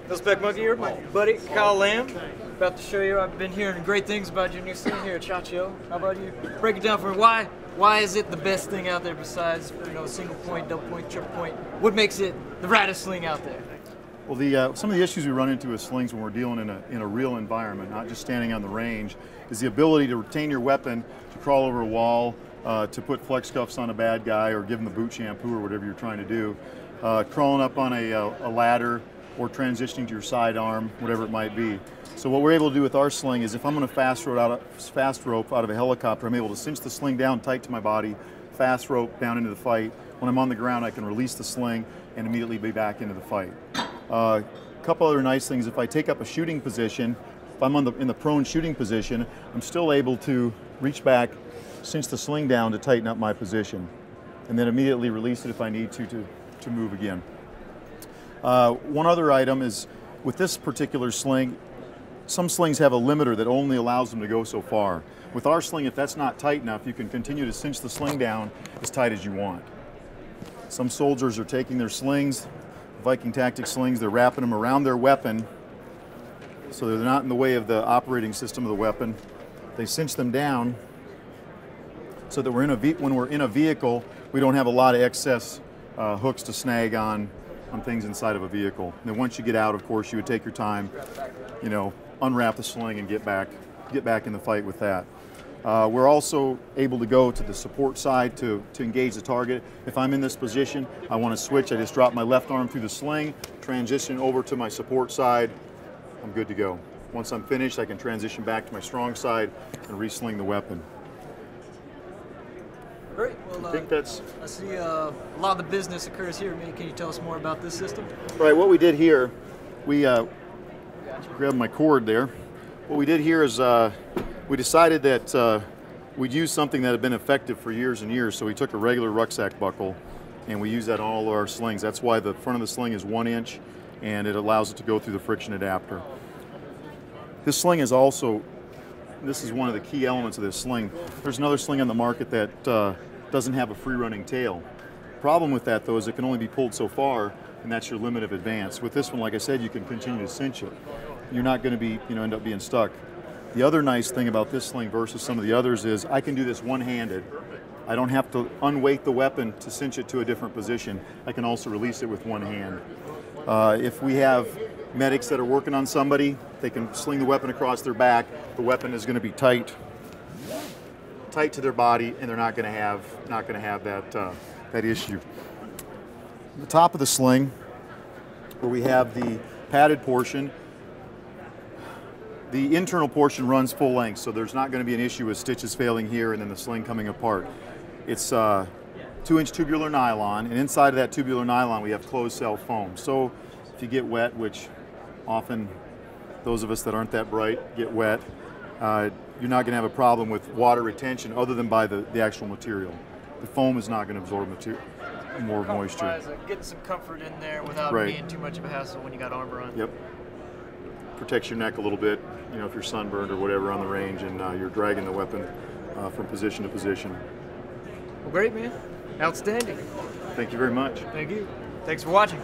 MIL-SPEC Monkey here, my buddy Kyle Lamb. About to show you, I've been hearing great things about your new sling here at SHOTSHOW. How about you break it down for me? Why is it the best thing out there besides, single point, double point, triple point? What makes it the raddest sling out there? Well, some of the issues we run into with slings when we're dealing in a real environment, not just standing on the range, is the ability to retain your weapon, to crawl over a wall, to put flex cuffs on a bad guy or give him the boot shampoo or whatever you're trying to do, crawling up on a ladder or transitioning to your sidearm, whatever it might be. So what we're able to do with our sling is if I'm going to fast rope out of a helicopter, I'm able to cinch the sling down tight to my body, fast rope down into the fight. When I'm on the ground, I can release the sling and immediately be back into the fight. A couple other nice things, if I take up a shooting position, if I'm in the prone shooting position, I'm still able to reach back, cinch the sling down to tighten up my position, and then immediately release it if I need to move again. One other item is, with this particular sling, some slings have a limiter that only allows them to go so far. With our sling, if that's not tight enough, you can continue to cinch the sling down as tight as you want. Some soldiers are taking their slings, Viking tactic slings, they're wrapping them around their weapon so they're not in the way of the operating system of the weapon. They cinch them down so that when we're in a vehicle, we don't have a lot of excess hooks to snag on things inside of a vehicle. And then once you get out, of course, you would take your time, unwrap the sling and get back in the fight with that. We're also able to go to the support side to engage the target. If I'm in this position, I want to switch, I just drop my left arm through the sling, transition over to my support side, I'm good to go. Once I'm finished, I can transition back to my strong side and re-sling the weapon. Great. Well, I see a lot of the business occurs here. Can you tell us more about this system? Right, what we did here, we grabbed my cord there. What we did here is we decided that we'd use something that had been effective for years and years, so we took a regular rucksack buckle and we use that on all of our slings. That's why the front of the sling is 1 inch and it allows it to go through the friction adapter. This sling is also, this is one of the key elements of this sling. There's another sling on the market that doesn't have a free-running tail. Problem with that, though, is it can only be pulled so far, and that's your limit of advance. With this one, like I said, you can continue to cinch it. You're not going to be, end up being stuck. The other nice thing about this sling versus some of the others is I can do this one-handed. I don't have to unweight the weapon to cinch it to a different position. I can also release it with one hand. If we have medics that are working on somebody, they can sling the weapon across their back. The weapon is going to be tight to their body, and they're not going to have that issue. The top of the sling, where we have the padded portion, the internal portion runs full length, so there's not going to be an issue with stitches failing here and then the sling coming apart. It's 2-inch tubular nylon, and inside of that tubular nylon we have closed cell foam. So if you get wet, which often those of us that aren't that bright get wet, you're not going to have a problem with water retention other than by the actual material. The foam is not going to absorb more moisture. Getting some comfort in there without being too much of a hassle when you got armor on. Yep. Protects your neck a little bit, if you're sunburned or whatever on the range and you're dragging the weapon from position to position. Well, great, man. Outstanding. Thank you very much. Thank you. Thanks for watching.